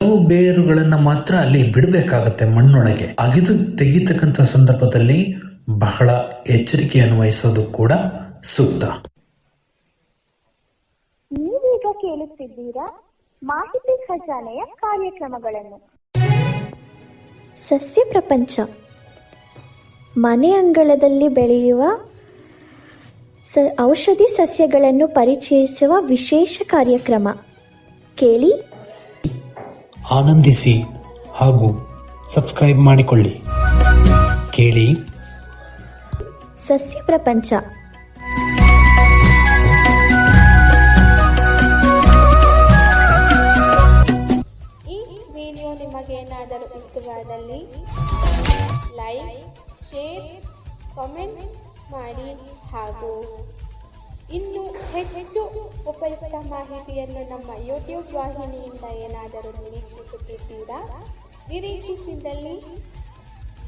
ಕೆಲವು ಬೇರುಗಳನ್ನು ಮಾತ್ರ ಅಲ್ಲಿ ಬಿಡಬೇಕಾಗತ್ತೆ ಮಣ್ಣೊಳಗೆ. ಅಗಿದು ತೆಗಿತಕ್ಕಂಥ ಸಂದರ್ಭದಲ್ಲಿ ಬಹಳ ಎಚ್ಚರಿಕೆಯನ್ನು ವಹಿಸೋದು ಕೂಡ ಸೂಕ್ತ. ನೀವೀಗ ಕೇಳುತ್ತಿದ್ದೀರಾ ಮಾಹಿತಿ ಖಜಾನೆಯ ಕಾರ್ಯಕ್ರಮಗಳನ್ನು. ಸಸ್ಯ ಪ್ರಪಂಚ, ಮನೆ ಅಂಗಳದಲ್ಲಿ ಬೆಳೆಯುವ ಔಷಧಿ ಸಸ್ಯಗಳನ್ನು ಪರಿಚಯಿಸುವ ವಿಶೇಷ ಕಾರ್ಯಕ್ರಮ. ಕೇಳಿ, ಆನಂದಿಸಿ ಹಾಗೂ ಸಬ್ಸ್ಕ್ರೈಬ್ ಮಾಡಿಕೊಳ್ಳಿ. ಕೇಳಿ ಸಸ್ಯ ಪ್ರಪಂಚ. ಈ ವಿಡಿಯೋ ನಿಮಗೇನಾದರೂ ಇಷ್ಟವಾದಲ್ಲಿ ಲೈಕ್, ಶೇರ್, ಕಾಮೆಂಟ್ ಮಾಡಿ ಹಾಗೂ ಇನ್ನೂ ಹೆಚ್ಚು ಉಪಯುಕ್ತ ಮಾಹಿತಿಯನ್ನು ನಮ್ಮ ಯೂಟ್ಯೂಬ್ ವಾಹಿನಿಯಿಂದ ಏನಾದರೂ ನಿರೀಕ್ಷಿಸುತ್ತಿದ್ದೀರಾ? ನಿರೀಕ್ಷಿಸಿದಲ್ಲಿ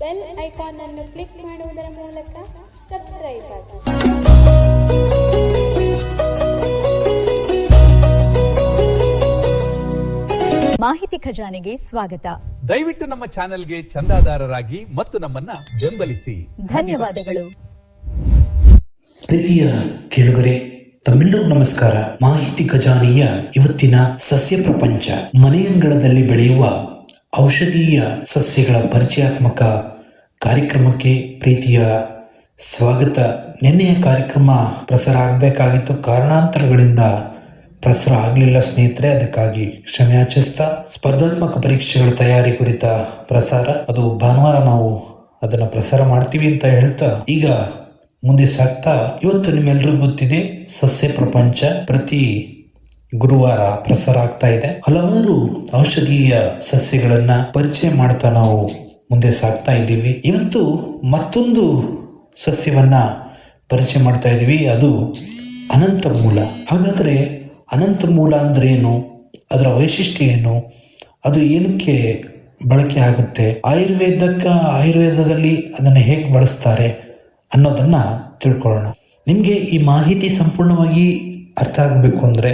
ಬೆಲ್ ಐಕಾನ್ ಅನ್ನು ಕ್ಲಿಕ್ ಮಾಡುವುದರ ಮೂಲಕ ಸಬ್ಸ್ಕ್ರೈಬ್ ಆಗಿ. ಮಾಹಿತಿ ಖಜಾನೆಗೆ ಸ್ವಾಗತ. ದಯವಿಟ್ಟು ನಮ್ಮ ಚಾನೆಲ್ಗೆ ಚಂದಾದಾರರಾಗಿ ಮತ್ತು ನಮ್ಮನ್ನ ಬೆಂಬಲಿಸಿ. ಧನ್ಯವಾದಗಳು. ಪ್ರೀತಿಯ ಕೇಳುಗರೆ, ತಮ್ಮೆಲ್ಲರಿಗೂ ನಮಸ್ಕಾರ. ಮಾಹಿತಿ ಖಜಾನೆಯ ಇವತ್ತಿನ ಸಸ್ಯ ಪ್ರಪಂಚ, ಮನೆಯಂಗಳದಲ್ಲಿ ಬೆಳೆಯುವ ಔಷಧೀಯ ಸಸ್ಯಗಳ ಪರಿಚಯಾತ್ಮಕ ಕಾರ್ಯಕ್ರಮಕ್ಕೆ ಪ್ರೀತಿಯ ಸ್ವಾಗತ. ನಿನ್ನೆಯ ಕಾರ್ಯಕ್ರಮ ಪ್ರಸಾರ ಆಗಬೇಕಾಗಿತ್ತು, ಕಾರಣಾಂತರಗಳಿಂದ ಪ್ರಸಾರ ಆಗಲಿಲ್ಲ ಸ್ನೇಹಿತರೆ, ಅದಕ್ಕಾಗಿ ಕ್ಷಮೆಯಾಚಿಸ್ತಾ. ಸ್ಪರ್ಧಾತ್ಮಕ ಪರೀಕ್ಷೆಗಳ ತಯಾರಿ ಕುರಿತ ಪ್ರಸಾರ, ಅದು ಭಾನುವಾರ ನಾವು ಅದನ್ನು ಪ್ರಸಾರ ಮಾಡ್ತೀವಿ ಅಂತ ಹೇಳ್ತಾ ಈಗ ಮುಂದೆ ಸಾಗ್ತಾ, ಇವತ್ತು ನಿಮ್ಮೆಲ್ಲರಿಗೂ ಗೊತ್ತಿದೆ ಸಸ್ಯ ಪ್ರಪಂಚ ಪ್ರತಿ ಗುರುವಾರ ಪ್ರಸಾರ ಆಗ್ತಾ ಇದೆ. ಹಲವಾರು ಔಷಧೀಯ ಸಸ್ಯಗಳನ್ನ ಪರಿಚಯ ಮಾಡ್ತಾ ನಾವು ಮುಂದೆ ಸಾಗ್ತಾ ಇದ್ದೀವಿ. ಇವತ್ತು ಮತ್ತೊಂದು ಸಸ್ಯವನ್ನ ಪರಿಚಯ ಮಾಡ್ತಾ ಇದ್ದೀವಿ, ಅದು ಅನಂತ ಮೂಲ. ಹಾಗಾದರೆ ಅನಂತ ಮೂಲ ಅಂದ್ರೆ ಏನು, ಅದರ ವೈಶಿಷ್ಟ್ಯ ಏನು, ಅದು ಏನಕ್ಕೆ ಬಳಕೆ ಆಗುತ್ತೆ, ಆಯುರ್ವೇದದಲ್ಲಿ ಅದನ್ನು ಹೇಗೆ ಬಳಸ್ತಾರೆ ಅನ್ನೋದನ್ನ ತಿಳ್ಕೊಳ್ಳೋಣ. ನಿಮಗೆ ಈ ಮಾಹಿತಿ ಸಂಪೂರ್ಣವಾಗಿ ಅರ್ಥ ಆಗಬೇಕು ಅಂದರೆ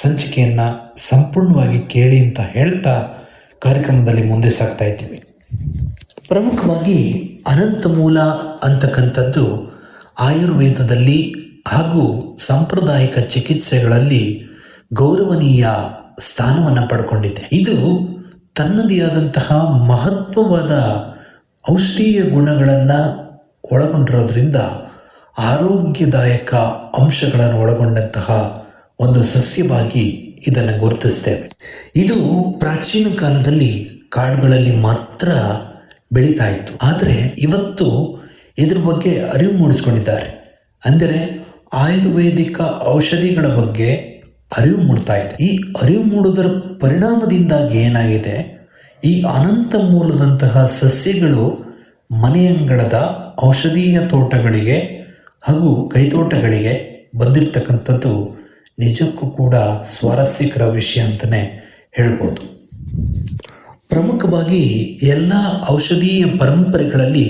ಸಂಚಿಕೆಯನ್ನ ಸಂಪೂರ್ಣವಾಗಿ ಕೇಳಿ ಅಂತ ಹೇಳ್ತಾ ಕಾರ್ಯಕ್ರಮದಲ್ಲಿ ಮುಂದೆ ಸಾಗ್ತಾ ಇದ್ದೀವಿ. ಪ್ರಮುಖವಾಗಿ ಅನಂತ ಮೂಲ ಅಂತಕ್ಕಂಥದ್ದು ಆಯುರ್ವೇದದಲ್ಲಿ ಹಾಗೂ ಸಾಂಪ್ರದಾಯಿಕ ಚಿಕಿತ್ಸೆಗಳಲ್ಲಿ ಗೌರವನೀಯ ಸ್ಥಾನವನ್ನು ಪಡ್ಕೊಂಡಿದೆ. ಇದು ತನ್ನದೇ ಆದಂತಹ ಮಹತ್ವವಾದ ಔಷಧೀಯ ಗುಣಗಳನ್ನು ಒಳಗೊಂಡಿರೋದ್ರಿಂದ ಆರೋಗ್ಯದಾಯಕ ಅಂಶಗಳನ್ನು ಒಳಗೊಂಡಂತಹ ಒಂದು ಸಸ್ಯವಾಗಿ ಇದನ್ನು ಗುರುತಿಸ್ತೇವೆ. ಇದು ಪ್ರಾಚೀನ ಕಾಲದಲ್ಲಿ ಕಾಡುಗಳಲ್ಲಿ ಮಾತ್ರ ಬೆಳೀತಾ ಇತ್ತು. ಆದರೆ ಇವತ್ತು ಇದ್ರ ಬಗ್ಗೆ ಅರಿವು ಮೂಡಿಸ್ಕೊಂಡಿದ್ದಾರೆ. ಅಂದರೆ ಆಯುರ್ವೇದಿಕ ಔಷಧಿಗಳ ಬಗ್ಗೆ ಅರಿವು ಮೂಡ್ತಾ ಇದೆ. ಈ ಅರಿವು ಮೂಡುವುದರ ಪರಿಣಾಮದಿಂದಾಗಿ ಏನಾಗಿದೆ, ಈ ಅನಂತ ಮೂಲದಂತಹ ಸಸ್ಯಗಳು ಮನೆಯಂಗಳದ ಔಷಧೀಯ ತೋಟಗಳಿಗೆ ಹಾಗೂ ಕೈತೋಟಗಳಿಗೆ ಬಂದಿರತಕ್ಕಂಥದ್ದು ನಿಜಕ್ಕೂ ಕೂಡ ಸ್ವಾರಸ್ಯಕರ ವಿಷಯ ಅಂತಲೇ ಹೇಳ್ಬೋದು. ಪ್ರಮುಖವಾಗಿ ಎಲ್ಲ ಔಷಧೀಯ ಪರಂಪರೆಗಳಲ್ಲಿ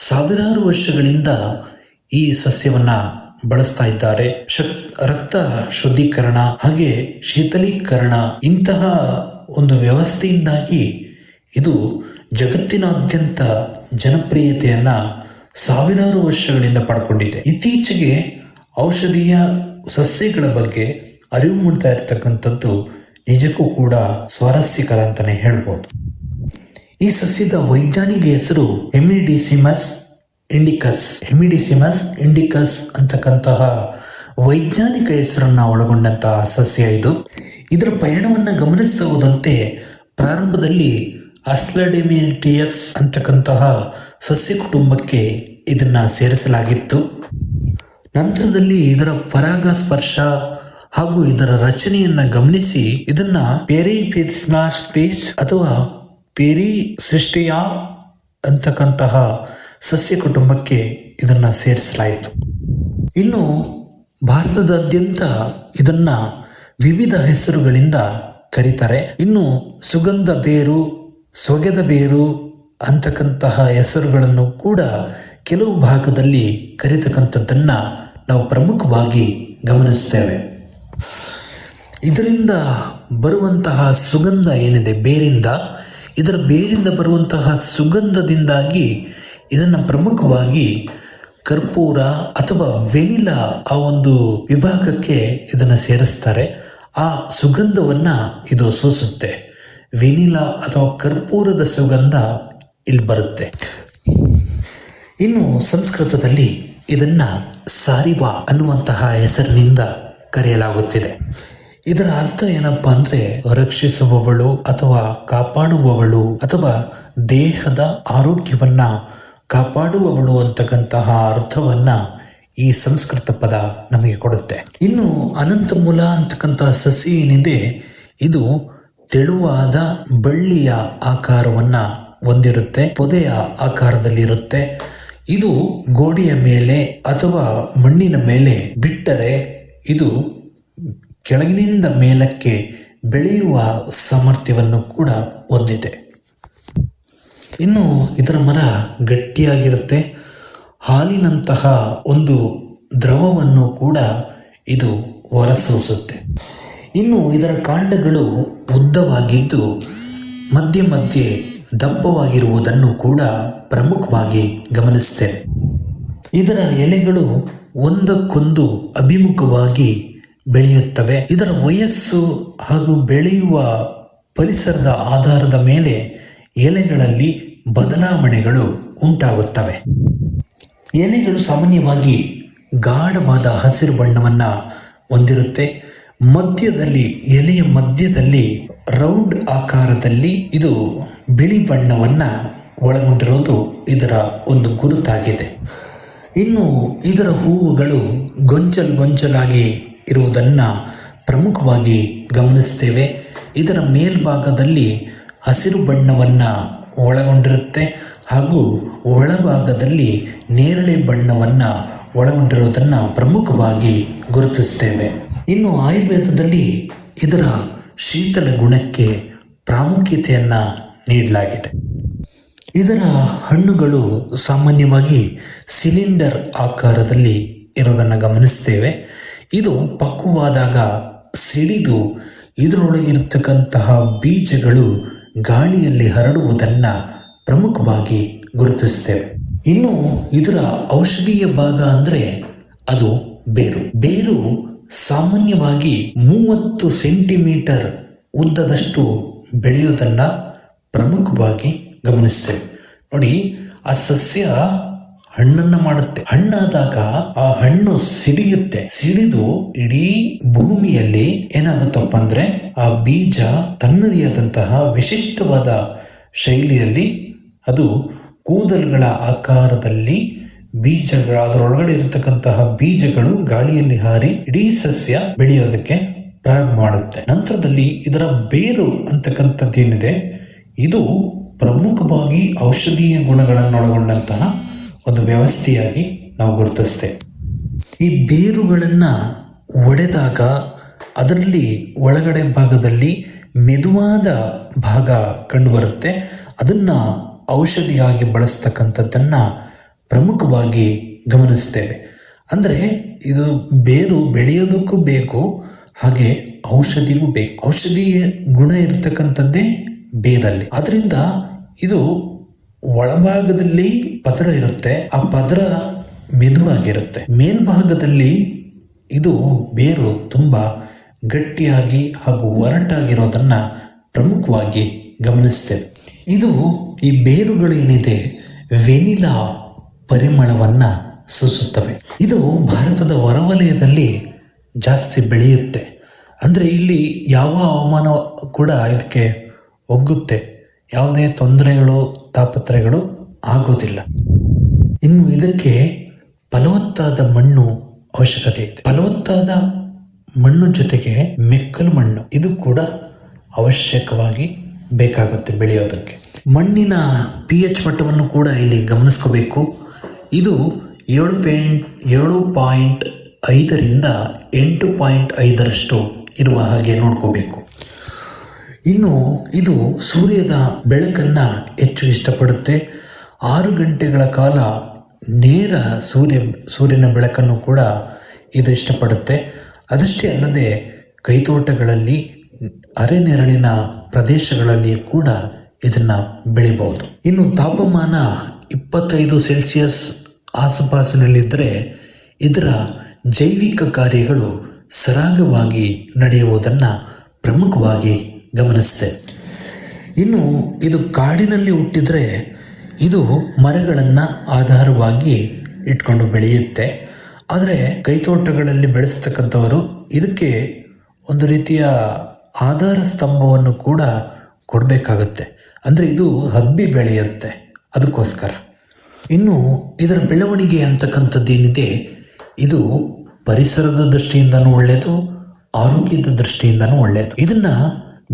ಸಾವಿರಾರು ವರ್ಷಗಳಿಂದ ಈ ಸಸ್ಯವನ್ನು ಬಳಸ್ತಾ ಇದ್ದಾರೆ. ರಕ್ತ ಶುದ್ಧೀಕರಣ ಹಾಗೆ ಶೀತಲೀಕರಣ ಇಂತಹ ಒಂದು ವ್ಯವಸ್ಥೆಯಿಂದಾಗಿ ಇದು ಜಗತ್ತಿನಾದ್ಯಂತ ಜನಪ್ರಿಯತೆಯನ್ನ ಸಾವಿರಾರು ವರ್ಷಗಳಿಂದ ಪಡ್ಕೊಂಡಿದೆ. ಇತ್ತೀಚೆಗೆ ಔಷಧೀಯ ಸಸ್ಯಗಳ ಬಗ್ಗೆ ಅರಿವು ಮೂಡ್ತಾ ಇರತಕ್ಕಂಥದ್ದು ನಿಜಕ್ಕೂ ಕೂಡ ಸ್ವಾರಸ್ಯಕರ ಅಂತಾನೆ ಹೇಳ್ಬೋದು. ಈ ಸಸ್ಯದ ವೈಜ್ಞಾನಿಕ ಹೆಸರು ಹೆಮಿಡಿಸಿಮಸ್ ಇಂಡಿಕಸ್ ಅಂತಕ್ಕಂತಹ ವೈಜ್ಞಾನಿಕ ಹೆಸರನ್ನ ಒಳಗೊಂಡಂತಹ ಸಸ್ಯ ಇದು. ಇದರ ಪಯಣವನ್ನು ಗಮನಿಸ್ತಾ ಹೋದಂತೆ ಪ್ರಾರಂಭದಲ್ಲಿ ಅಸ್ಲಡೆಮಿಟಿಯಸ್ ಅಂತಕ್ಕಂತಹ ಸಸ್ಯ ಕುಟುಂಬಕ್ಕೆ ಇದನ್ನ ಸೇರಿಸಲಾಗಿತ್ತು. ನಂತರದಲ್ಲಿ ಇದರ ಪರಾಗಸ್ಪರ್ಶ ಹಾಗೂ ಇದರ ರಚನೆಯನ್ನ ಗಮನಿಸಿ ಇದನ್ನ ಪೆರಿಪೆರಿಸ್ನಾಸ್ಪೇಸ್ ಅಥವಾ ಪೆರಿಸಿಸ್ಟಿಯಾ ಅಂತಕ್ಕಂತಹ ಸಸ್ಯ ಕುಟುಂಬಕ್ಕೆ ಇದನ್ನ ಸೇರಿಸಲಾಯಿತು. ಇನ್ನು ಭಾರತದಾದ್ಯಂತ ಇದನ್ನ ವಿವಿಧ ಹೆಸರುಗಳಿಂದ ಕರೀತಾರೆ. ಇನ್ನು ಸುಗಂಧ ಬೇರು, ಸೊಗೆದ ಬೇರು ಅಂತಕ್ಕಂತಹ ಹೆಸರುಗಳನ್ನು ಕೂಡ ಕೆಲವು ಭಾಗದಲ್ಲಿ ಕರೀತಕ್ಕಂಥದ್ದನ್ನ ನಾವು ಪ್ರಮುಖವಾಗಿ ಗಮನಿಸ್ತೇವೆ. ಇದರಿಂದ ಬರುವಂತಹ ಸುಗಂಧ ಏನಿದೆ ಬೇರಿಂದ, ಇದರ ಬೇರಿಂದ ಬರುವಂತಹ ಸುಗಂಧದಿಂದಾಗಿ ಇದನ್ನು ಪ್ರಮುಖವಾಗಿ ಕರ್ಪೂರ ಅಥವಾ ವೆನಿಲಾ ಆ ಒಂದು ವಿಭಾಗಕ್ಕೆ ಇದನ್ನು ಸೇರಿಸ್ತಾರೆ. ಆ ಸುಗಂಧವನ್ನು ಇದು ಸೂಸುತ್ತೆ. ವೆನಿಲಾ ಅಥವಾ ಕರ್ಪೂರದ ಸುಗಂಧ ಇಲ್ಲಿ ಬರುತ್ತೆ. ಇನ್ನು ಸಂಸ್ಕೃತದಲ್ಲಿ ಇದನ್ನು ಸಾರಿವಾ ಅನ್ನುವಂತಹ ಹೆಸರಿನಿಂದ ಕರೆಯಲಾಗುತ್ತಿದೆ. ಇದರ ಅರ್ಥ ಏನಪ್ಪಾ ಅಂದರೆ ರಕ್ಷಿಸುವವಳು ಅಥವಾ ಕಾಪಾಡುವವಳು ಅಥವಾ ದೇಹದ ಆರೋಗ್ಯವನ್ನ ಕಾಪಾಡುವವಳು ಅಂತಕ್ಕಂತಹ ಅರ್ಥವನ್ನ ಈ ಸಂಸ್ಕೃತ ಪದ ನಮಗೆ ಕೊಡುತ್ತೆ. ಇನ್ನು ಅನಂತಮೂಲ ಅಂತಕ್ಕಂತಹ ಸಸಿ ಏನಿದೆ, ಇದು ತೆಳುವಾದ ಬಳ್ಳಿಯ ಆಕಾರವನ್ನ ಹೊಂದಿರುತ್ತೆ, ಪೊದೆಯ ಆಕಾರದಲ್ಲಿರುತ್ತೆ. ಇದು ಗೋಡೆಯ ಮೇಲೆ ಅಥವಾ ಮಣ್ಣಿನ ಮೇಲೆ ಬಿಟ್ಟರೆ ಇದು ಕೆಳಗಿನಿಂದ ಮೇಲಕ್ಕೆ ಬೆಳೆಯುವ ಸಾಮರ್ಥ್ಯವನ್ನು ಕೂಡ ಹೊಂದಿದೆ. ಇನ್ನು ಇದರ ಮರ ಗಟ್ಟಿಯಾಗಿರುತ್ತೆ. ಹಾಲಿನಂತಹ ಒಂದು ದ್ರವವನ್ನು ಕೂಡ ಇದು ಹೊರಸೂಸುತ್ತೆ. ಇನ್ನು ಇದರ ಕಾಂಡಗಳು ಉದ್ದವಾಗಿದ್ದು ಮಧ್ಯೆ ಮಧ್ಯೆ ದಪ್ಪವಾಗಿರುವುದನ್ನು ಕೂಡ ಪ್ರಮುಖವಾಗಿ ಗಮನಿಸ್ತೇವೆ. ಇದರ ಎಲೆಗಳು ಒಂದಕ್ಕೊಂದು ಅಭಿಮುಖವಾಗಿ ಬೆಳೆಯುತ್ತವೆ. ಇದರ ವಯಸ್ಸು ಹಾಗೂ ಬೆಳೆಯುವ ಪರಿಸರದ ಆಧಾರದ ಮೇಲೆ ಎಲೆಗಳಲ್ಲಿ ಬದಲಾವಣೆಗಳು ಉಂಟಾಗುತ್ತವೆ. ಎಲೆಗಳು ಸಾಮಾನ್ಯವಾಗಿ ಗಾಢವಾದ ಹಸಿರು ಬಣ್ಣವನ್ನು ಹೊಂದಿರುತ್ತೆ. ಮಧ್ಯದಲ್ಲಿ ಎಲೆಯ ಮಧ್ಯದಲ್ಲಿ ರೌಂಡ್ ಆಕಾರದಲ್ಲಿ ಇದು ಬಿಳಿ ಬಣ್ಣವನ್ನು ಒಳಗೊಂಡಿರೋದು ಇದರ ಒಂದು ಗುರುತಾಗಿದೆ. ಇನ್ನು ಇದರ ಹೂವುಗಳು ಗೊಂಚಲಾಗಿ ಇರುವುದನ್ನು ಪ್ರಮುಖವಾಗಿ ಗಮನಿಸ್ತೇವೆ. ಇದರ ಮೇಲ್ಭಾಗದಲ್ಲಿ ಹಸಿರು ಬಣ್ಣವನ್ನು ಒಳಗೊಂಡಿರುತ್ತೆ ಹಾಗೂ ಒಳಭಾಗದಲ್ಲಿ ನೇರಳೆ ಬಣ್ಣವನ್ನು ಒಳಗೊಂಡಿರುವುದನ್ನು ಪ್ರಮುಖವಾಗಿ ಗುರುತಿಸ್ತೇವೆ. ಇನ್ನು ಆಯುರ್ವೇದದಲ್ಲಿ ಇದರ ಶೀತಲ ಗುಣಕ್ಕೆ ಪ್ರಾಮುಖ್ಯತೆಯನ್ನು ನೀಡಲಾಗಿದೆ. ಇದರ ಹಣ್ಣುಗಳು ಸಾಮಾನ್ಯವಾಗಿ ಸಿಲಿಂಡರ್ ಆಕಾರದಲ್ಲಿ ಇರೋದನ್ನು ಗಮನಿಸ್ತೇವೆ. ಇದು ಪಕ್ವವಾದಾಗ ಸಿಡಿದು ಇದರೊಳಗಿರತಕ್ಕಂತಹ ಬೀಜಗಳು ಗಾಳಿಯಲ್ಲಿ ಹರಡುವುದನ್ನು ಪ್ರಮುಖವಾಗಿ ಗುರುತಿಸ್ತೇವೆ. ಇನ್ನು ಇದರ ಔಷಧೀಯ ಭಾಗ ಅಂದರೆ ಅದು ಬೇರು ಸಾಮಾನ್ಯವಾಗಿ 30 ಸೆಂಟಿಮೀಟರ್ ಉದ್ದದಷ್ಟು ಬೆಳೆಯುವುದನ್ನು ಪ್ರಮುಖವಾಗಿ ಗಮನಿಸ್ತೇವೆ. ನೋಡಿ, ಆ ಸಸ್ಯ ಹಣ್ಣನ್ನು ಮಾಡುತ್ತೆ. ಹಣ್ಣಾದಾಗ ಆ ಹಣ್ಣು ಸಿಡಿದು ಇಡೀ ಭೂಮಿಯಲ್ಲಿ ಏನಾಗುತ್ತಪ್ಪ ಅಂದ್ರೆ ಆ ಬೀಜ ತನ್ನದೇ ಆದಂತಹ ವಿಶಿಷ್ಟವಾದ ಶೈಲಿಯಲ್ಲಿ ಅದು ಕೂದಲುಗಳ ಆಕಾರದಲ್ಲಿ ಬೀಜಗಳು, ಅದರೊಳಗಡೆ ಇರತಕ್ಕಂತಹ ಬೀಜಗಳು ಗಾಳಿಯಲ್ಲಿ ಹಾರಿ ಇಡೀ ಸಸ್ಯ ಬೆಳೆಯೋದಕ್ಕೆ ಪ್ರಾರಂಭ ಮಾಡುತ್ತೆ. ನಂತರದಲ್ಲಿ ಇದರ ಬೇರು ಅಂತಕ್ಕಂಥದ್ದೇನಿದೆ, ಇದು ಪ್ರಮುಖವಾಗಿ ಔಷಧೀಯ ಗುಣಗಳನ್ನೊಳಗೊಂಡಂತಹ ಒಂದು ವ್ಯವಸ್ಥೆಯಾಗಿ ನಾವು ಗುರುತಿಸ್ತೇವೆ. ಈ ಬೇರುಗಳನ್ನು ಒಡೆದಾಗ ಅದರಲ್ಲಿ ಒಳಗಡೆ ಭಾಗದಲ್ಲಿ ಮೆದುವಾದ ಭಾಗ ಕಂಡುಬರುತ್ತೆ. ಅದನ್ನು ಔಷಧಿಯಾಗಿ ಬಳಸ್ತಕ್ಕಂಥದ್ದನ್ನು ಪ್ರಮುಖವಾಗಿ ಗಮನಿಸ್ತೇವೆ. ಅಂದರೆ ಇದು ಬೇರು ಬೆಳೆಯೋದಕ್ಕೂ ಬೇಕು, ಹಾಗೆ ಔಷಧಿಗೂ ಬೇಕು. ಔಷಧೀಯ ಗುಣ ಇರತಕ್ಕಂಥದ್ದೇ ಬೇರಲ್ಲಿ. ಅದರಿಂದ ಇದು ಒಳಭಾಗದಲ್ಲಿ ಪದರ ಇರುತ್ತೆ, ಆ ಪದರ ಮೆದುವಾಗಿರುತ್ತೆ. ಮೇಲ್ಭಾಗದಲ್ಲಿ ಇದು ಬೇರು ತುಂಬ ಗಟ್ಟಿಯಾಗಿ ಹಾಗೂ ಒರಟಾಗಿರೋದನ್ನು ಪ್ರಮುಖವಾಗಿ ಗಮನಿಸ್ತೇವೆ. ಇದು ಈ ಬೇರುಗಳು ಏನಿದೆ ವೆನಿಲಾ ಪರಿಮಳವನ್ನು ಸೂಸುತ್ತವೆ. ಇದು ಭಾರತದ ಹೊರವಲಯದಲ್ಲಿ ಜಾಸ್ತಿ ಬೆಳೆಯುತ್ತೆ. ಅಂದರೆ ಇಲ್ಲಿ ಯಾವ ಹವಾಮಾನ ಕೂಡ ಇದಕ್ಕೆ ಒಗ್ಗುತ್ತೆ, ಯಾವುದೇ ತೊಂದರೆಗಳು ತಾಪತ್ರಯಗಳು ಆಗೋದಿಲ್ಲ. ಇನ್ನು ಇದಕ್ಕೆ ಫಲವತ್ತಾದ ಮಣ್ಣು ಅವಶ್ಯಕತೆ ಇದೆ. ಫಲವತ್ತಾದ ಮಣ್ಣು ಜೊತೆಗೆ ಮೆಕ್ಕಲು ಮಣ್ಣು ಇದು ಕೂಡ ಅವಶ್ಯಕವಾಗಿ ಬೇಕಾಗುತ್ತೆ ಬೆಳೆಯೋದಕ್ಕೆ. ಮಣ್ಣಿನ pH ಮಟ್ಟವನ್ನು ಕೂಡ ಇಲ್ಲಿ ಗಮನಿಸ್ಕೋಬೇಕು. ಇದು 7.5ರಿಂದ 8.5ರಷ್ಟು ಇರುವ ಹಾಗೆ ನೋಡ್ಕೋಬೇಕು. ಇನ್ನು ಇದು ಸೂರ್ಯದ ಬೆಳಕನ್ನು ಹೆಚ್ಚು ಇಷ್ಟಪಡುತ್ತೆ. 6 ಗಂಟೆಗಳ ಕಾಲ ನೇರ ಸೂರ್ಯನ ಬೆಳಕನ್ನು ಕೂಡ ಇದು ಇಷ್ಟಪಡುತ್ತೆ. ಅದಷ್ಟೇ ಅಲ್ಲದೆ ಕೈತೋಟಗಳಲ್ಲಿ ಅರೆನೆರಳಿನ ಪ್ರದೇಶಗಳಲ್ಲಿ ಕೂಡ ಇದನ್ನು ಬೆಳಿಬಹುದು. ಇನ್ನು ತಾಪಮಾನ 25 ಸೆಲ್ಸಿಯಸ್ ಆಸುಪಾಸಿನಲ್ಲಿದ್ದರೆ ಇದರ ಜೈವಿಕ ಕಾರ್ಯಗಳು ಸರಾಗವಾಗಿ ನಡೆಯುವುದನ್ನು ಪ್ರಮುಖವಾಗಿ ಗಮನಿಸಿದೆ. ಇನ್ನು ಇದು ಕಾಡಿನಲ್ಲಿ ಹುಟ್ಟಿದರೆ ಇದು ಮರಗಳನ್ನು ಆಧಾರವಾಗಿ ಇಟ್ಕೊಂಡು ಬೆಳೆಯುತ್ತೆ. ಆದರೆ ಕೈತೋಟಗಳಲ್ಲಿ ಬೆಳೆಸ್ತಕ್ಕಂಥವರು ಇದಕ್ಕೆ ಒಂದು ರೀತಿಯ ಆಧಾರ ಸ್ತಂಭವನ್ನು ಕೂಡ ಕೊಡಬೇಕಾಗುತ್ತೆ. ಅಂದರೆ ಇದು ಹಬ್ಬಿ ಬೆಳೆಯುತ್ತೆ, ಅದಕ್ಕೋಸ್ಕರ. ಇನ್ನು ಇದರ ಬೆಳವಣಿಗೆ ಅಂತಕ್ಕಂಥದ್ದೇನಿದೆ, ಇದು ಪರಿಸರದ ದೃಷ್ಟಿಯಿಂದನೂ ಒಳ್ಳೆಯದು, ಆರೋಗ್ಯದ ದೃಷ್ಟಿಯಿಂದನೂ ಒಳ್ಳೆಯದು. ಇದನ್ನು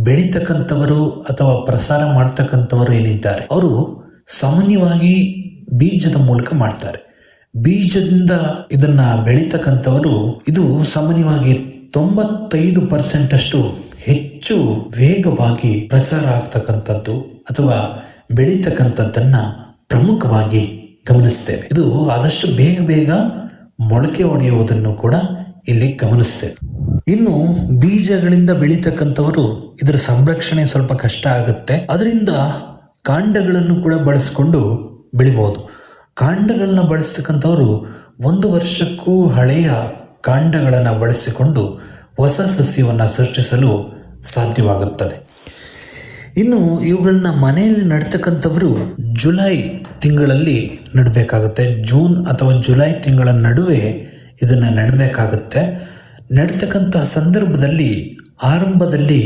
ಬೆಳೀತಕ್ಕಂಥವರು ಅಥವಾ ಪ್ರಸಾರ ಮಾಡ್ತಕ್ಕಂಥವರು ಏನಿದ್ದಾರೆ ಅವರು ಸಾಮಾನ್ಯವಾಗಿ ಬೀಜದ ಮೂಲಕ ಮಾಡ್ತಾರೆ. ಬೀಜದಿಂದ ಇದನ್ನು ಬೆಳೀತಕ್ಕಂಥವರು ಇದು ಸಾಮಾನ್ಯವಾಗಿ 95% ಅಷ್ಟು ಹೆಚ್ಚು ವೇಗವಾಗಿ ಪ್ರಚಾರ ಆಗ್ತಕ್ಕಂಥದ್ದು ಅಥವಾ ಬೆಳೀತಕ್ಕಂಥದ್ದನ್ನು ಪ್ರಮುಖವಾಗಿ ಗಮನಿಸ್ತೇವೆ. ಇದು ಆದಷ್ಟು ಬೇಗ ಮೊಳಕೆ ಹೊಡೆಯುವುದನ್ನು ಕೂಡ ಇಲ್ಲಿ ಗಮನಿಸ್ತೇವೆ. ಇನ್ನು ಬೀಜಗಳಿಂದ ಬೆಳೀತಕ್ಕಂಥವರು ಇದರ ಸಂರಕ್ಷಣೆ ಸ್ವಲ್ಪ ಕಷ್ಟ ಆಗುತ್ತೆ. ಅದರಿಂದ ಕಾಂಡಗಳನ್ನು ಕೂಡ ಬಳಸಿಕೊಂಡು ಬೆಳಿಬಹುದು. ಕಾಂಡಗಳನ್ನ ಬಳಸ್ತಕ್ಕಂಥವರು 1 ವರ್ಷಕ್ಕೂ ಹಳೆಯ ಕಾಂಡಗಳನ್ನು ಬಳಸಿಕೊಂಡು ಹೊಸ ಸಸ್ಯವನ್ನು ಸೃಷ್ಟಿಸಲು ಸಾಧ್ಯವಾಗುತ್ತದೆ. ಇನ್ನು ಇವುಗಳನ್ನ ಮನೆಯಲ್ಲಿ ನೆಡ್ತಕ್ಕಂಥವರು ಜುಲೈ ತಿಂಗಳಲ್ಲಿ ನೆಡಬೇಕಾಗುತ್ತೆ. ಜೂನ್ ಅಥವಾ ಜುಲೈ ತಿಂಗಳ ನಡುವೆ ಇದನ್ನು ನೆಡಬೇಕಾಗುತ್ತೆ. ನೆಡ್ತಕ್ಕಂಥ ಸಂದರ್ಭದಲ್ಲಿ ಆರಂಭದಲ್ಲಿ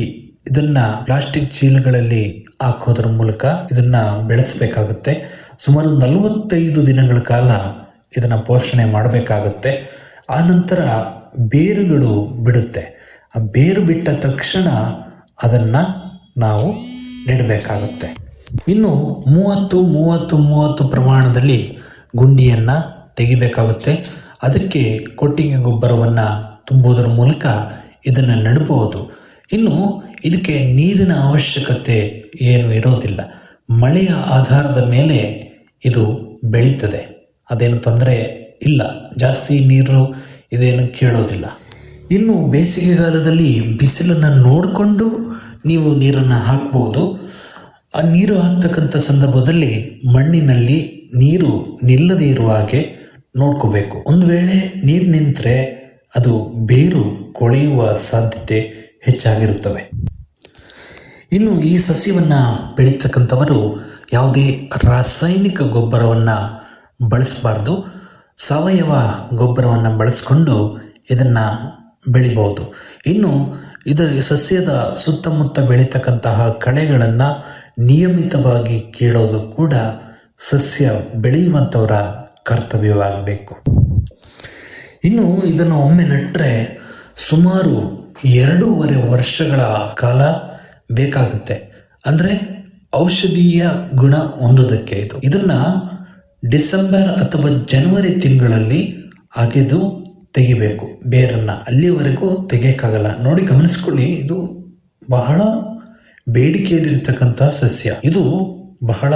ಇದನ್ನು ಪ್ಲಾಸ್ಟಿಕ್ ಚೀಲಗಳಲ್ಲಿ ಹಾಕೋದ್ರ ಮೂಲಕ ಇದನ್ನು ಬೆಳೆಸಬೇಕಾಗುತ್ತೆ. ಸುಮಾರು 45 ದಿನಗಳ ಕಾಲ ಇದನ್ನು ಪೋಷಣೆ ಮಾಡಬೇಕಾಗುತ್ತೆ. ಆನಂತರ ಬೇರುಗಳು ಬಿಡುತ್ತೆ. ಆ ಬೇರು ಬಿಟ್ಟ ತಕ್ಷಣ ಅದನ್ನು ನಾವು ನೆಡಬೇಕಾಗುತ್ತೆ. ಇನ್ನು 30 ಪ್ರಮಾಣದಲ್ಲಿ ಗುಂಡಿಯನ್ನು ತೆಗಿಬೇಕಾಗುತ್ತೆ. ಅದಕ್ಕೆ ಕೊಟ್ಟಿಗೆ ಗೊಬ್ಬರವನ್ನು ತುಂಬುವುದರ ಮೂಲಕ ಇದನ್ನು ನೆಡಬಹುದು. ಇನ್ನು ಇದಕ್ಕೆ ನೀರಿನ ಅವಶ್ಯಕತೆ ಏನು ಇರೋದಿಲ್ಲ. ಮಳೆಯ ಆಧಾರದ ಮೇಲೆ ಇದು ಬೆಳೀತದೆ. ಅದೇನು ತೊಂದರೆ ಇಲ್ಲ, ಜಾಸ್ತಿ ನೀರು ಇದೇನು ಕೇಳೋದಿಲ್ಲ. ಇನ್ನು ಬೇಸಿಗೆಗಾಲದಲ್ಲಿ ಬಿಸಿಲನ್ನು ನೋಡಿಕೊಂಡು ನೀವು ನೀರನ್ನು ಹಾಕ್ಬೋದು. ಆ ನೀರು ಹಾಕ್ತಕ್ಕಂಥ ಸಂದರ್ಭದಲ್ಲಿ ಮಣ್ಣಿನಲ್ಲಿ ನೀರು ನಿಲ್ಲದೇ ಇರುವ ಹಾಗೆ ನೋಡ್ಕೋಬೇಕು. ಒಂದು ವೇಳೆ ನೀರು ನಿಂತರೆ ಅದು ಬೇರು ಕೊಳೆಯುವ ಸಾಧ್ಯತೆ ಹೆಚ್ಚಾಗಿರುತ್ತವೆ. ಇನ್ನು ಈ ಸಸ್ಯವನ್ನು ಬೆಳೀತಕ್ಕಂಥವರು ಯಾವುದೇ ರಾಸಾಯನಿಕ ಗೊಬ್ಬರವನ್ನು ಬಳಸಬಾರ್ದು. ಸಾವಯವ ಗೊಬ್ಬರವನ್ನು ಬಳಸಿಕೊಂಡು ಇದನ್ನು ಬೆಳಿಬೋದು. ಇನ್ನು ಇದು ಸಸ್ಯದ ಸುತ್ತಮುತ್ತ ಬೆಳೀತಕ್ಕಂತಹ ಕಳೆಗಳನ್ನು ನಿಯಮಿತವಾಗಿ ಕೀಳೋದು ಕೂಡ ಸಸ್ಯ ಬೆಳೆಯುವಂಥವರ ಕರ್ತವ್ಯವಾಗಬೇಕು. ಇನ್ನು ಇದನ್ನು ಒಮ್ಮೆ ನೆಟ್ಟರೆ ಸುಮಾರು 2.5 ವರ್ಷಗಳ ಕಾಲ ಬೇಕಾಗುತ್ತೆ. ಅಂದರೆ ಔಷಧೀಯ ಗುಣ ಹೊಂದೋದಕ್ಕೆ ಇದನ್ನು ಡಿಸೆಂಬರ್ ಅಥವಾ ಜನವರಿ ತಿಂಗಳಲ್ಲಿ ಅಗೆದು ತೆಗಿಬೇಕು ಬೇರನ್ನು. ಅಲ್ಲಿವರೆಗೂ ತೆಗೆಯೋಕ್ಕಾಗಲ್ಲ. ನೋಡಿ, ಗಮನಿಸ್ಕೊಳ್ಳಿ, ಇದು ಬಹಳ ಬೇಡಿಕೆಯಲ್ಲಿರ್ತಕ್ಕಂಥ ಸಸ್ಯ. ಇದು ಬಹಳ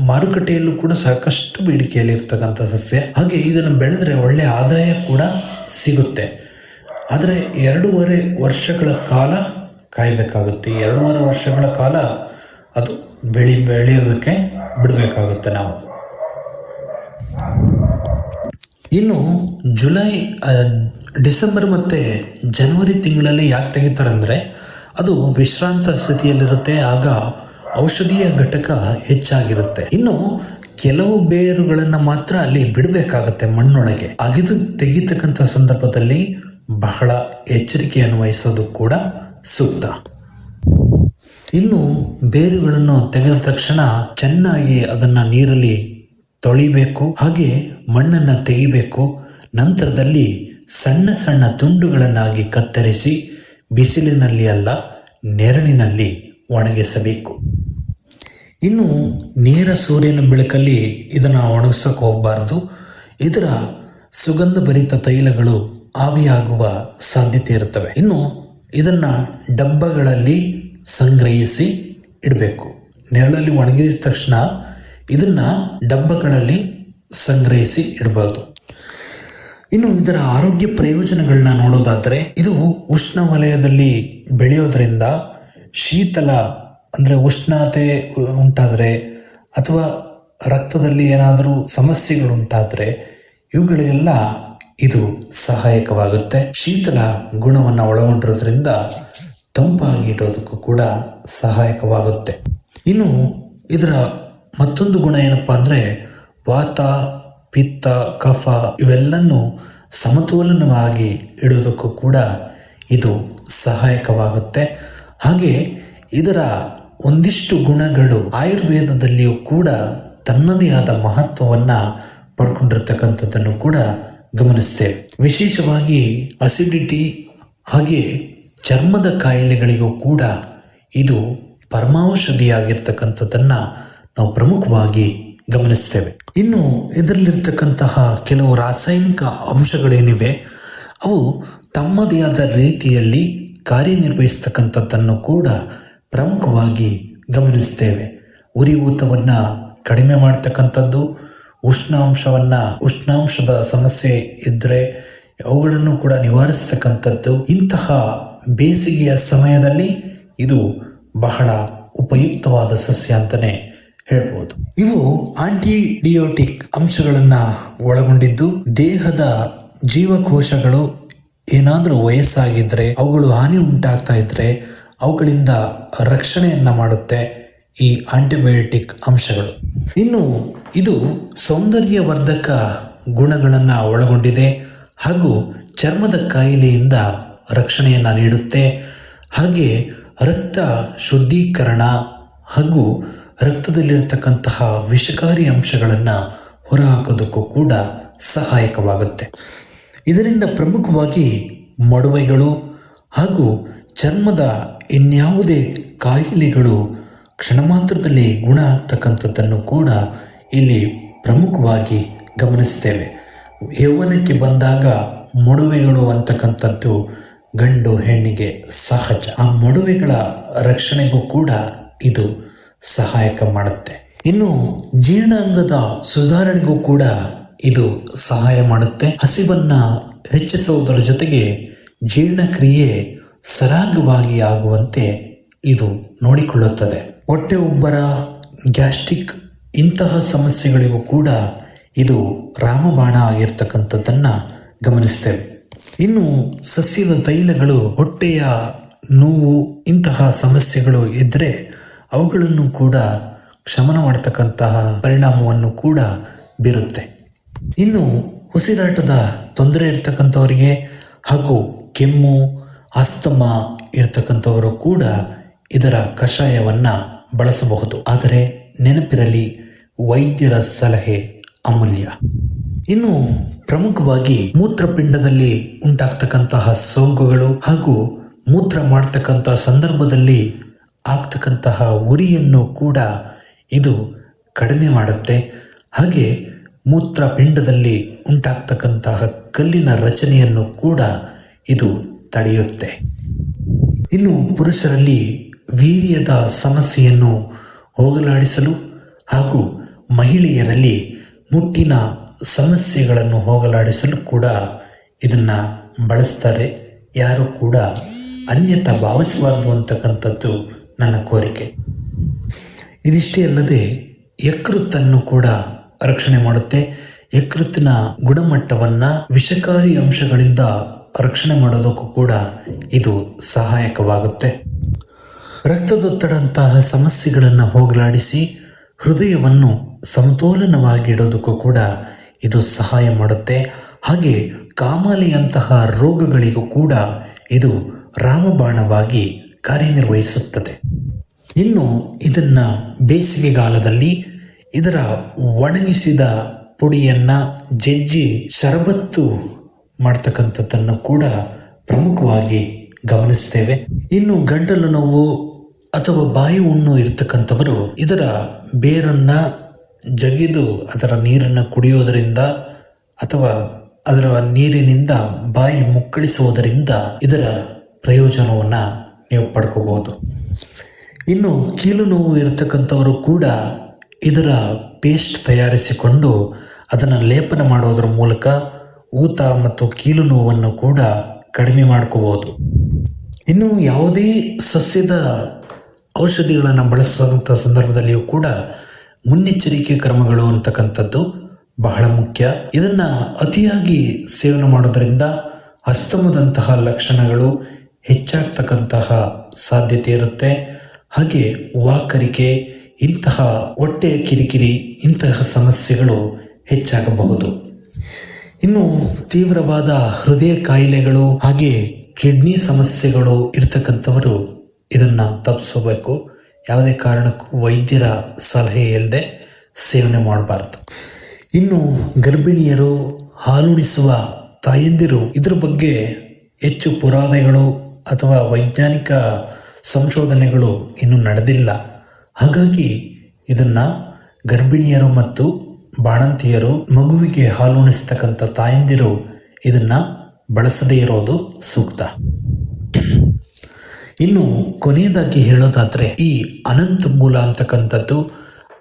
ಮಾರುಕಟ್ಟೆಯಲ್ಲೂ ಕೂಡ ಸಾಕಷ್ಟು ಬೇಡಿಕೆಯಲ್ಲಿರ್ತಕ್ಕಂಥ ಸಸ್ಯ. ಹಾಗೆ ಇದನ್ನು ಬೆಳೆದ್ರೆ ಒಳ್ಳೆ ಆದಾಯ ಕೂಡ ಸಿಗುತ್ತೆ. ಆದರೆ 2.5 ವರ್ಷಗಳ ಕಾಲ ಕಾಯಬೇಕಾಗುತ್ತೆ. 2.5 ವರ್ಷಗಳ ಕಾಲ ಅದು ಬೆಳೆಯೋದಕ್ಕೆ ಬಿಡಬೇಕಾಗುತ್ತೆ ನಾವು. ಇನ್ನು ಡಿಸೆಂಬರ್ ಮತ್ತು ಜನವರಿ ತಿಂಗಳಲ್ಲಿ ಯಾಕೆ ತೆಗಿತಾರೆ ಅಂದರೆ ಅದು ವಿಶ್ರಾಂತ ಸ್ಥಿತಿಯಲ್ಲಿರುತ್ತೆ. ಆಗ ಔಷಧೀಯ ಘಟಕ ಹೆಚ್ಚಾಗಿರುತ್ತೆ. ಇನ್ನು ಕೆಲವು ಬೇರುಗಳನ್ನು ಮಾತ್ರ ಅಲ್ಲಿ ಬಿಡಬೇಕಾಗತ್ತೆ ಮಣ್ಣೊಳಗೆ. ಅಗಿದು ತೆಗಿತಕ್ಕಂಥ ಸಂದರ್ಭದಲ್ಲಿ ಬಹಳ ಎಚ್ಚರಿಕೆಯನ್ನು ವಹಿಸೋದು ಕೂಡ ಸೂಕ್ತ. ಇನ್ನು ಬೇರುಗಳನ್ನು ತೆಗೆದ ತಕ್ಷಣ ಚೆನ್ನಾಗಿ ಅದನ್ನು ನೀರಲ್ಲಿ ತೊಳಿಬೇಕು. ಹಾಗೆ ಮಣ್ಣನ್ನು ತೆಗಿಬೇಕು. ನಂತರದಲ್ಲಿ ಸಣ್ಣ ಸಣ್ಣ ತುಂಡುಗಳನ್ನಾಗಿ ಕತ್ತರಿಸಿ ಬಿಸಿಲಿನಲ್ಲಿ ಅಲ್ಲ, ನೆರಳಿನಲ್ಲಿ ಒಣಗಿಸಬೇಕು. ಇನ್ನು ನೇರ ಸೂರ್ಯನ ಬೆಳಕಲ್ಲಿ ಇದನ್ನು ಒಣಗಿಸೋಕೆ ಹೋಗಬಾರ್ದು. ಇದರ ಸುಗಂಧಭರಿತ ತೈಲಗಳು ಆವಿಯಾಗುವ ಸಾಧ್ಯತೆ ಇರುತ್ತವೆ. ಇನ್ನು ಇದನ್ನು ಡಬ್ಬಗಳಲ್ಲಿ ಸಂಗ್ರಹಿಸಿ ಇಡಬೇಕು. ನೆರಳಲ್ಲಿ ಒಣಗಿದ ತಕ್ಷಣ ಇದನ್ನು ಡಬ್ಬಗಳಲ್ಲಿ ಸಂಗ್ರಹಿಸಿ ಇಡಬಹುದು. ಇನ್ನು ಇದರ ಆರೋಗ್ಯ ಪ್ರಯೋಜನಗಳನ್ನ ನೋಡೋದಾದರೆ ಇದು ಉಷ್ಣವಲಯದಲ್ಲಿ ಬೆಳೆಯೋದ್ರಿಂದ ಶೀತಲ ಅಂದರೆ ಉಷ್ಣತೆ ಉಂಟಾದರೆ ಅಥವಾ ರಕ್ತದಲ್ಲಿ ಏನಾದರೂ ಸಮಸ್ಯೆಗಳುಂಟಾದರೆ ಇವುಗಳಿಗೆಲ್ಲ ಇದು ಸಹಾಯಕವಾಗುತ್ತೆ. ಶೀತಲ ಗುಣವನ್ನು ಒಳಗೊಂಡಿರೋದ್ರಿಂದ ತಂಪಾಗಿ ಇಡೋದಕ್ಕೂ ಕೂಡ ಸಹಾಯಕವಾಗುತ್ತೆ. ಇನ್ನು ಇದರ ಮತ್ತೊಂದು ಗುಣ ಏನಪ್ಪ ಅಂದರೆ ವಾತ, ಪಿತ್ತ, ಕಫ ಇವೆಲ್ಲನೂ ಸಮತೋಲನವಾಗಿ ಇಡೋದಕ್ಕೂ ಕೂಡ ಇದು ಸಹಾಯಕವಾಗುತ್ತೆ. ಹಾಗೆ ಇದರ ಒಂದಿಷ್ಟು ಗುಣಗಳು ಆಯುರ್ವೇದದಲ್ಲಿಯೂ ಕೂಡ ತನ್ನದೇ ಆದ ಮಹತ್ವವನ್ನು ಪಡ್ಕೊಂಡಿರ್ತಕ್ಕಂಥದ್ದನ್ನು ಕೂಡ ಗಮನಿಸ್ತೇವೆ. ವಿಶೇಷವಾಗಿ ಅಸಿಡಿಟಿ ಹಾಗೆ ಚರ್ಮದ ಕಾಯಿಲೆಗಳಿಗೂ ಕೂಡ ಇದು ಪರಮಾಔಷಧಿಯಾಗಿರ್ತಕ್ಕಂಥದ್ದನ್ನು ನಾವು ಪ್ರಮುಖವಾಗಿ ಗಮನಿಸ್ತೇವೆ. ಇನ್ನು ಇದರಲ್ಲಿರ್ತಕ್ಕಂತಹ ಕೆಲವು ರಾಸಾಯನಿಕ ಅಂಶಗಳೇನಿವೆ ಅವು ತಮ್ಮದೇ ಆದ ರೀತಿಯಲ್ಲಿ ಕಾರ್ಯನಿರ್ವಹಿಸ್ತಕ್ಕಂಥದ್ದನ್ನು ಕೂಡ ಪ್ರಮುಖವಾಗಿ ಗಮನಿಸ್ತೇವೆ. ಉರಿಯೂತವನ್ನು ಕಡಿಮೆ ಮಾಡ್ತಕ್ಕಂಥದ್ದು, ಉಷ್ಣಾಂಶದ ಸಮಸ್ಯೆ ಇದ್ದರೆ ಅವುಗಳನ್ನು ಕೂಡ ನಿವಾರಿಸ್ತಕ್ಕಂಥದ್ದು. ಇಂತಹ ಬೇಸಿಗೆಯ ಸಮಯದಲ್ಲಿ ಇದು ಬಹಳ ಉಪಯುಕ್ತವಾದ ಸಸ್ಯ ಅಂತಲೇ ಹೇಳ್ಬೋದು. ಇವು ಆಂಟಿಡಿಯೋಟಿಕ್ ಅಂಶಗಳನ್ನು ಒಳಗೊಂಡಿದ್ದು ದೇಹದ ಜೀವಕೋಶಗಳು ಏನಾದರೂ ವಯಸ್ಸಾಗಿದ್ದರೆ ಅವುಗಳು ಹಾನಿ ಉಂಟಾಗ್ತಾ ಇದ್ದರೆ ಅವುಗಳಿಂದ ರಕ್ಷಣೆಯನ್ನು ಮಾಡುತ್ತೆ ಈ ಆಂಟಿಬಯೋಟಿಕ್ ಅಂಶಗಳು. ಇನ್ನು ಇದು ಸೌಂದರ್ಯವರ್ಧಕ ಗುಣಗಳನ್ನು ಒಳಗೊಂಡಿದೆ ಹಾಗೂ ಚರ್ಮದ ಕಾಯಿಲೆಯಿಂದ ರಕ್ಷಣೆಯನ್ನು ನೀಡುತ್ತೆ. ಹಾಗೆ ರಕ್ತ ಶುದ್ಧೀಕರಣ ಹಾಗೂ ರಕ್ತದಲ್ಲಿರ್ತಕ್ಕಂತಹ ವಿಷಕಾರಿ ಅಂಶಗಳನ್ನು ಹೊರಹಾಕೋದಕ್ಕೂ ಕೂಡ ಸಹಾಯಕವಾಗುತ್ತೆ. ಇದರಿಂದ ಪ್ರಮುಖವಾಗಿ ಮೊಡವೆಗಳು ಹಾಗೂ ಚರ್ಮದ ಇನ್ಯಾವುದೇ ಕಾಯಿಲೆಗಳು ಕ್ಷಣ ಮಾತ್ರದಲ್ಲಿ ಗುಣ ಆಗ್ತಕ್ಕಂಥದ್ದನ್ನು ಕೂಡ ಇಲ್ಲಿ ಪ್ರಮುಖವಾಗಿ ಗಮನಿಸ್ತೇವೆ. ಯೌವನಕ್ಕೆ ಬಂದಾಗ ಮೊಡವೆಗಳು ಅಂತಕ್ಕಂಥದ್ದು ಗಂಡು ಹೆಣ್ಣಿಗೆ ಸಹಜ. ಆ ಮೊಡವೆಗಳ ರಕ್ಷಣೆಗೂ ಕೂಡ ಇದು ಸಹಾಯಕ ಮಾಡುತ್ತೆ. ಇನ್ನು ಜೀರ್ಣಾಂಗದ ಸುಧಾರಣೆಗೂ ಕೂಡ ಇದು ಸಹಾಯ ಮಾಡುತ್ತೆ. ಹಸಿವನ್ನು ಹೆಚ್ಚಿಸುವುದರ ಜೊತೆಗೆ ಜೀರ್ಣಕ್ರಿಯೆ ಸರಾಗವಾಗಿ ಆಗುವಂತೆ ಇದು ನೋಡಿಕೊಳ್ಳುತ್ತದೆ. ಹೊಟ್ಟೆ ಉಬ್ಬರ, ಗ್ಯಾಸ್ಟ್ರಿಕ್ ಇಂತಹ ಸಮಸ್ಯೆಗಳಿಗೂ ಕೂಡ ಇದು ರಾಮಬಾಣ ಆಗಿರ್ತಕ್ಕಂಥದ್ದನ್ನು ಗಮನಿಸ್ತೇವೆ. ಇನ್ನು ಸಸ್ಯದ ತೈಲಗಳು ಹೊಟ್ಟೆಯ ನೋವು ಇಂತಹ ಸಮಸ್ಯೆಗಳು ಇದ್ದರೆ ಅವುಗಳನ್ನು ಕೂಡ ಶಮನ ಮಾಡತಕ್ಕಂತಹ ಪರಿಣಾಮವನ್ನು ಕೂಡ ಬೀರುತ್ತೆ. ಇನ್ನು ಉಸಿರಾಟದ ತೊಂದರೆ ಇರ್ತಕ್ಕಂಥವರಿಗೆ ಹಾಗೂ ಕೆಮ್ಮು, ಅಸ್ತಮಾ ಇರ್ತಕ್ಕಂಥವರು ಕೂಡ ಇದರ ಕಷಾಯವನ್ನು ಬಳಸಬಹುದು. ಆದರೆ ನೆನಪಿರಲಿ, ವೈದ್ಯರ ಸಲಹೆ ಅಮೂಲ್ಯ. ಇನ್ನು ಪ್ರಮುಖವಾಗಿ ಮೂತ್ರಪಿಂಡದಲ್ಲಿ ಉಂಟಾಗ್ತಕ್ಕಂತಹ ಸೋಂಕುಗಳು ಹಾಗೂ ಮೂತ್ರ ಮಾಡ್ತಕ್ಕಂತಹ ಸಂದರ್ಭದಲ್ಲಿ ಆಗ್ತಕ್ಕಂತಹ ಉರಿಯನ್ನು ಕೂಡ ಇದು ಕಡಿಮೆ ಮಾಡುತ್ತೆ. ಹಾಗೆ ಮೂತ್ರಪಿಂಡದಲ್ಲಿ ಉಂಟಾಗ್ತಕ್ಕಂತಹ ಕಲ್ಲಿನ ರಚನೆಯನ್ನು ಕೂಡ ಇದು ತಡೆಯುತ್ತೆ. ಇನ್ನು ಪುರುಷರಲ್ಲಿ ವೀರ್ಯದ ಸಮಸ್ಯೆಯನ್ನು ಹೋಗಲಾಡಿಸಲು ಹಾಗೂ ಮಹಿಳೆಯರಲ್ಲಿ ಮುಟ್ಟಿನ ಸಮಸ್ಯೆಗಳನ್ನು ಹೋಗಲಾಡಿಸಲು ಕೂಡ ಇದನ್ನು ಬಳಸ್ತಾರೆ. ಯಾರು ಕೂಡ ಅನ್ಯತಾ ಭಾವಿಸಬಾರದು ಅಂತಕ್ಕಂಥದ್ದು ನನ್ನ ಕೋರಿಕೆ. ಇದಿಷ್ಟೇ ಅಲ್ಲದೆ ಯಕೃತ್ತನ್ನು ಕೂಡ ರಕ್ಷಣೆ ಮಾಡುತ್ತೆ. ಯಕೃತ್ತಿನ ಗುಣಮಟ್ಟವನ್ನು ವಿಷಕಾರಿ ಅಂಶಗಳಿಂದ ರಕ್ಷಣೆ ಮಾಡೋದಕ್ಕೂ ಕೂಡ ಇದು ಸಹಾಯಕವಾಗುತ್ತೆ. ರಕ್ತದೊತ್ತಡಂತಹ ಸಮಸ್ಯೆಗಳನ್ನು ಹೋಗಲಾಡಿಸಿ ಹೃದಯವನ್ನು ಸಮತೋಲನವಾಗಿಡೋದಕ್ಕೂ ಕೂಡ ಇದು ಸಹಾಯ ಮಾಡುತ್ತೆ. ಹಾಗೆ ಕಾಮಾಲೆಯಂತಹ ರೋಗಗಳಿಗೂ ಕೂಡ ಇದು ರಾಮಬಾಣವಾಗಿ ಕಾರ್ಯನಿರ್ವಹಿಸುತ್ತದೆ. ಇನ್ನು ಇದನ್ನು ಬೇಸಿಗೆಗಾಲದಲ್ಲಿ ಇದರ ಒಣಗಿಸಿದ ಪುಡಿಯನ್ನು ಜಜ್ಜಿ ಶರಬತ್ತು ಮಾಡ್ತಕ್ಕಂಥದ್ದನ್ನು ಕೂಡ ಪ್ರಮುಖವಾಗಿ ಗಮನಿಸ್ತೇವೆ. ಇನ್ನು ಗಂಟಲು ನೋವು ಅಥವಾ ಬಾಯಿ ಹುಣ್ಣು ಇರ್ತಕ್ಕಂಥವರು ಇದರ ಬೇರನ್ನು ಜಗಿದು ಅದರ ನೀರನ್ನು ಕುಡಿಯೋದರಿಂದ ಅಥವಾ ಅದರ ನೀರಿನಿಂದ ಬಾಯಿ ಮುಕ್ಕಳಿಸುವುದರಿಂದ ಇದರ ಪ್ರಯೋಜನವನ್ನು ನೀವು ಪಡ್ಕೋಬಹುದು. ಇನ್ನು ಕೀಲು ನೋವು ಇರತಕ್ಕಂಥವರು ಕೂಡ ಇದರ ಪೇಸ್ಟ್ ತಯಾರಿಸಿಕೊಂಡು ಅದನ್ನು ಲೇಪನ ಮಾಡೋದರ ಮೂಲಕ ಊತ ಮತ್ತು ಕೀಲು ನೋವನ್ನು ಕೂಡ ಕಡಿಮೆ ಮಾಡ್ಕೋಬಹುದು. ಇನ್ನು ಯಾವುದೇ ಸಸ್ಯದ ಔಷಧಿಗಳನ್ನು ಬಳಸೋಂಥ ಸಂದರ್ಭದಲ್ಲಿಯೂ ಕೂಡ ಮುನ್ನೆಚ್ಚರಿಕೆ ಕ್ರಮಗಳು ಅಂತಕ್ಕಂಥದ್ದು ಬಹಳ ಮುಖ್ಯ. ಇದನ್ನು ಅತಿಯಾಗಿ ಸೇವನೆ ಮಾಡೋದರಿಂದ ಅಸ್ತಮದಂತಹ ಲಕ್ಷಣಗಳು ಹೆಚ್ಚಾಗ್ತಕ್ಕಂತಹ ಸಾಧ್ಯತೆ ಇರುತ್ತೆ. ಹಾಗೆ ವಾಕರಿಕೆ, ಇಂತಹ ಹೊಟ್ಟೆಯ ಕಿರಿಕಿರಿ, ಇಂತಹ ಸಮಸ್ಯೆಗಳು ಹೆಚ್ಚಾಗಬಹುದು. ಇನ್ನು ತೀವ್ರವಾದ ಹೃದಯ ಕಾಯಿಲೆಗಳು ಹಾಗೆ ಕಿಡ್ನಿ ಸಮಸ್ಯೆಗಳು ಇರ್ತಕ್ಕಂಥವರು ಇದನ್ನು ತಪ್ಪಿಸಬೇಕು. ಯಾವುದೇ ಕಾರಣಕ್ಕೂ ವೈದ್ಯರ ಸಲಹೆ ಇಲ್ಲದೆ ಸೇವನೆ ಮಾಡಬಾರ್ದು. ಇನ್ನು ಗರ್ಭಿಣಿಯರು, ಹಾಲುಣಿಸುವ ತಾಯಂದಿರು ಇದರ ಬಗ್ಗೆ ಹೆಚ್ಚು ಪುರಾವೆಗಳು ಅಥವಾ ವೈಜ್ಞಾನಿಕ ಸಂಶೋಧನೆಗಳು ಇನ್ನೂ ನಡೆದಿಲ್ಲ. ಹಾಗಾಗಿ ಇದನ್ನು ಗರ್ಭಿಣಿಯರು ಮತ್ತು ಬಾಣಂತಿಯರು, ಮಗುವಿಗೆ ಹಾಲುಣಿಸ್ತಕ್ಕಂಥ ತಾಯಂದಿರು ಇದನ್ನು ಬಳಸದೇ ಇರೋದು ಸೂಕ್ತ. ಇನ್ನು ಕೊನೆಯದಾಗಿ ಹೇಳೋದಾದರೆ ಈ ಅನಂತ ಮೂಲ ಅಂತಕ್ಕಂಥದ್ದು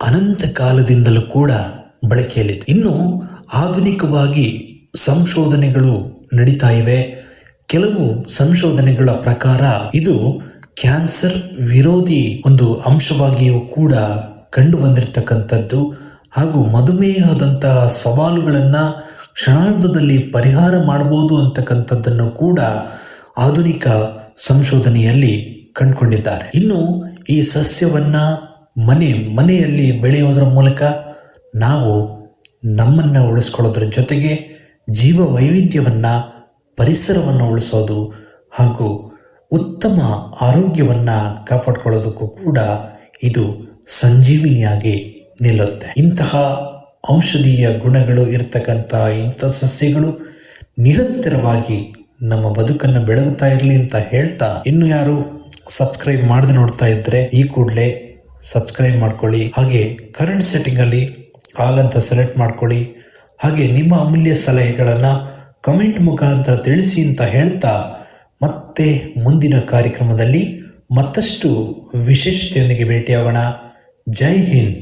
ಅನಂತ ಕಾಲದಿಂದಲೂ ಕೂಡ ಬಳಕೆಯಲ್ಲಿದೆ. ಇನ್ನು ಆಧುನಿಕವಾಗಿ ಸಂಶೋಧನೆಗಳು ನಡೀತಾ ಇವೆ. ಕೆಲವು ಸಂಶೋಧನೆಗಳ ಪ್ರಕಾರ ಇದು ಕ್ಯಾನ್ಸರ್ ವಿರೋಧಿ ಒಂದು ಅಂಶವಾಗಿಯೂ ಕೂಡ ಕಂಡು ಬಂದಿರತಕ್ಕಂಥದ್ದು ಹಾಗೂ ಮಧುಮೇಹದಂತಹ ಸವಾಲುಗಳನ್ನು ಕ್ಷಣಾರ್ಧದಲ್ಲಿ ಪರಿಹಾರ ಮಾಡಬಹುದು ಅಂತಕ್ಕಂಥದ್ದನ್ನು ಕೂಡ ಆಧುನಿಕ ಸಂಶೋಧನೆಯಲ್ಲಿ ಕಂಡುಕೊಂಡಿದ್ದಾರೆ. ಇನ್ನು ಈ ಸಸ್ಯವನ್ನು ಮನೆಯಲ್ಲಿ ಬೆಳೆಯೋದರ ಮೂಲಕ ನಾವು ನಮ್ಮನ್ನು ಉಳಿಸ್ಕೊಳ್ಳೋದ್ರ ಜೊತೆಗೆ ಜೀವ ವೈವಿಧ್ಯವನ್ನು, ಪರಿಸರವನ್ನು ಉಳಿಸೋದು ಹಾಗೂ ಉತ್ತಮ ಆರೋಗ್ಯವನ್ನು ಕಾಪಾಡಿಕೊಳ್ಳೋದಕ್ಕೂ ಕೂಡ ಇದು ಸಂಜೀವಿನಿಯಾಗಿ ನಿಲ್ಲುತ್ತೆ. ಇಂತಹ ಔಷಧೀಯ ಗುಣಗಳು ಇರತಕ್ಕಂಥ ಇಂಥ ಸಸ್ಯಗಳು ನಿರಂತರವಾಗಿ ನಮ್ಮ ಬದುಕನ್ನು ಬೆಳಗುತ್ತಾ ಇರಲಿ ಅಂತ ಹೇಳ್ತಾ, ಇನ್ನು ಯಾರು ಸಬ್ಸ್ಕ್ರೈಬ್ ಮಾಡದೆ ನೋಡ್ತಾ ಇದ್ದರೆ ಈ ಕೂಡಲೇ ಸಬ್ಸ್ಕ್ರೈಬ್ ಮಾಡ್ಕೊಳ್ಳಿ. ಹಾಗೆ ಕರೆಂಟ್ ಸೆಟ್ಟಿಂಗಲ್ಲಿ ಆಲ್ ಅಂತ ಸೆಲೆಕ್ಟ್ ಮಾಡ್ಕೊಳ್ಳಿ. ಹಾಗೆ ನಿಮ್ಮ ಅಮೂಲ್ಯ ಸಲಹೆಗಳನ್ನು ಕಮೆಂಟ್ ಮುಖಾಂತರ ತಿಳಿಸಿ ಅಂತ ಹೇಳ್ತಾ, ಮತ್ತೆ ಮುಂದಿನ ಕಾರ್ಯಕ್ರಮದಲ್ಲಿ ಮತ್ತಷ್ಟು ವಿಶೇಷತೆಯೊಂದಿಗೆ ಭೇಟಿಯಾಗೋಣ. ಜೈ ಹಿಂದ್.